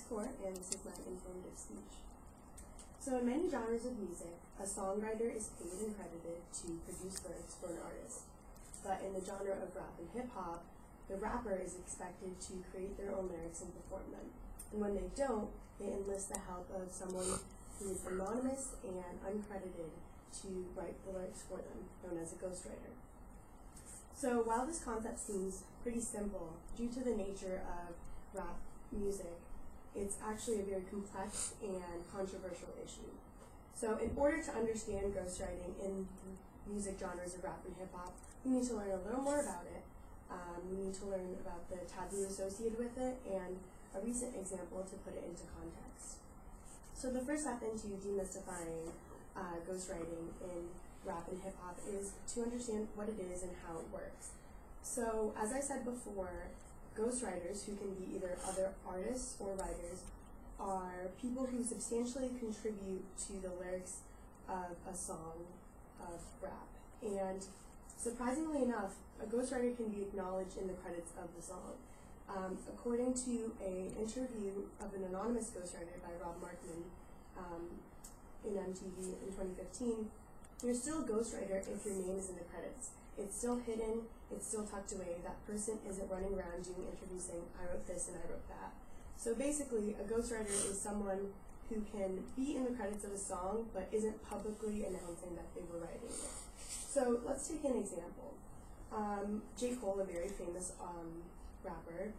Kaur, and this is my informative speech. So in many genres of music, a songwriter is paid and credited to produce lyrics for an artist. But in the genre of rap and hip-hop, the rapper is expected to create their own lyrics and perform them. And when they don't, they enlist the help of someone who is anonymous and uncredited to write the lyrics for them, known as a ghostwriter. So while this concept seems pretty simple, due to the nature of rap music, it's actually a very complex and controversial issue. So in order to understand ghostwriting in music genres of rap and hip-hop, we need to learn a little more about it. We need to learn about the taboo associated with it and a recent example to put it into context. So the first step into demystifying ghostwriting in rap and hip-hop is to understand what it is and how it works. So as I said before, ghostwriters, who can be either other artists or writers, are people who substantially contribute to the lyrics of a song of rap. And surprisingly enough, a ghostwriter can be acknowledged in the credits of the song. According to an interview of an anonymous ghostwriter by Rob Markman in MTV in 2015, you're still a ghostwriter if your name is in the credits. It's still hidden, it's still tucked away. That person isn't running around doing interviews saying, I wrote this and I wrote that. So basically, a ghostwriter is someone who can be in the credits of a song but isn't publicly announcing that they were writing it. So let's take an example. J. Cole, a very famous rapper,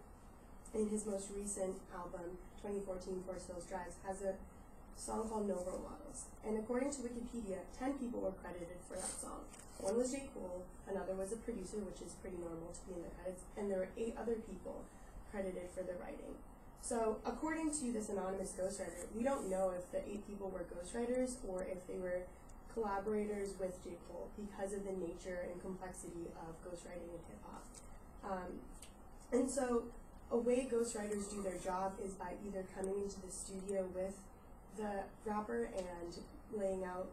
in his most recent album, 2014 Forest Hills Drives, has a song called No Role Models. And according to Wikipedia, 10 people were credited for that song. One was J. Cole, another was a producer, which is pretty normal to be in the credits, and there were 8 other people credited for the writing. So according to this anonymous ghostwriter, we don't know if the 8 people were ghostwriters or if they were collaborators with J. Cole because of the nature and complexity of ghostwriting in hip-hop. And so a way ghostwriters do their job is by either coming into the studio with the rapper and laying out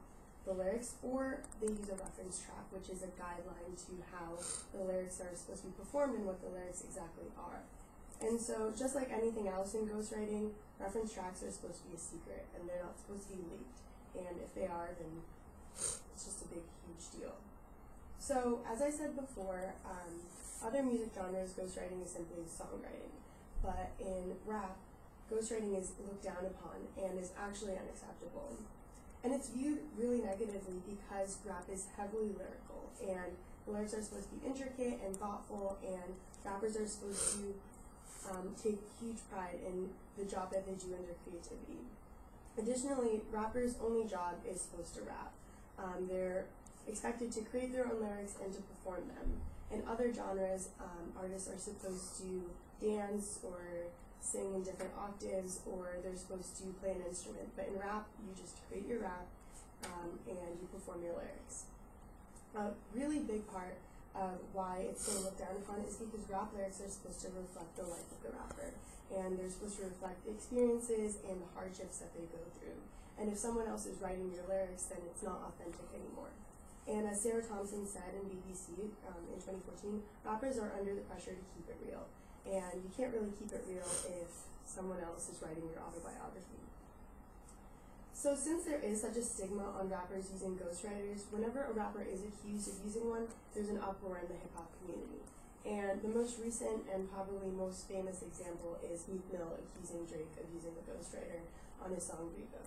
the lyrics, or they use a reference track, which is a guideline to how the lyrics are supposed to be performed and what the lyrics exactly are. And so just like anything else in ghostwriting, reference tracks are supposed to be a secret and they're not supposed to be leaked. And if they are, then it's just a big, huge deal. So as I said before, other music genres, ghostwriting is simply songwriting. But in rap, ghostwriting is looked down upon and is actually unacceptable. And it's viewed really negatively because rap is heavily lyrical, and the lyrics are supposed to be intricate and thoughtful, and rappers are supposed to take huge pride in the job that they do in their creativity. Additionally, rappers' only job is supposed to rap. They're expected to create their own lyrics and to perform them. In other genres, artists are supposed to dance or sing in different octaves, or they're supposed to play an instrument. But in rap, you just create your rap and you perform your lyrics. A really big part of why it's so looked down upon is because rap lyrics are supposed to reflect the life of the rapper, and they're supposed to reflect the experiences and the hardships that they go through. And if someone else is writing your lyrics, then it's not authentic anymore. And as Sarah Thompson said in BBC in 2014, rappers are under the pressure to keep it real. And you can't really keep it real if someone else is writing your autobiography. So since there is such a stigma on rappers using ghostwriters, whenever a rapper is accused of using one, there's an uproar in the hip-hop community. And the most recent and probably most famous example is Meek Mill accusing Drake of using a ghostwriter on his song Rico.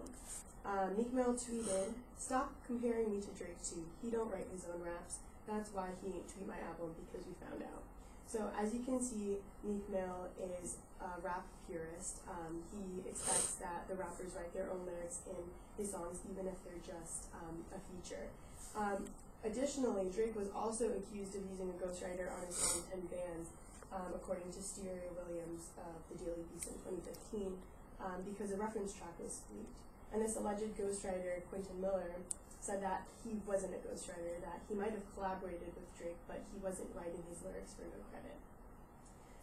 Meek Mill tweeted, "Stop comparing me to Drake too. He don't write his own raps. That's why he ain't tweet my album, because we found out." So as you can see, Meek Mill is a rap purist. He expects that the rappers write their own lyrics in his songs, even if they're just a feature. Additionally, Drake was also accused of using a ghostwriter on his song 10 Bands, according to Stereo Williams of the Daily Beast in 2015, because a reference track was leaked. And this alleged ghostwriter, Quentin Miller, said that he wasn't a ghostwriter, that he might have collaborated with Drake, but he wasn't writing his lyrics for no credit.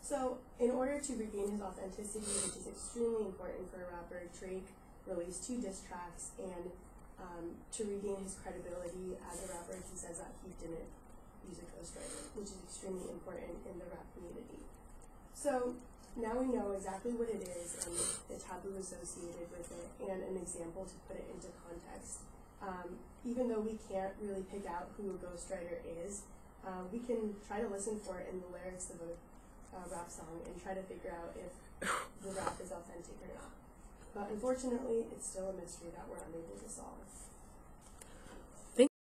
So in order to regain his authenticity, which is extremely important for a rapper, Drake released 2 diss tracks, and to regain his credibility as a rapper, he says that he didn't use a ghostwriter, which is extremely important in the rap community. So now we know exactly what it is and the taboo associated with it and an example to put it into context. Even though we can't really pick out who a ghostwriter is, we can try to listen for it in the lyrics of a rap song and try to figure out if the rap is authentic or not. But unfortunately, it's still a mystery that we're unable to solve.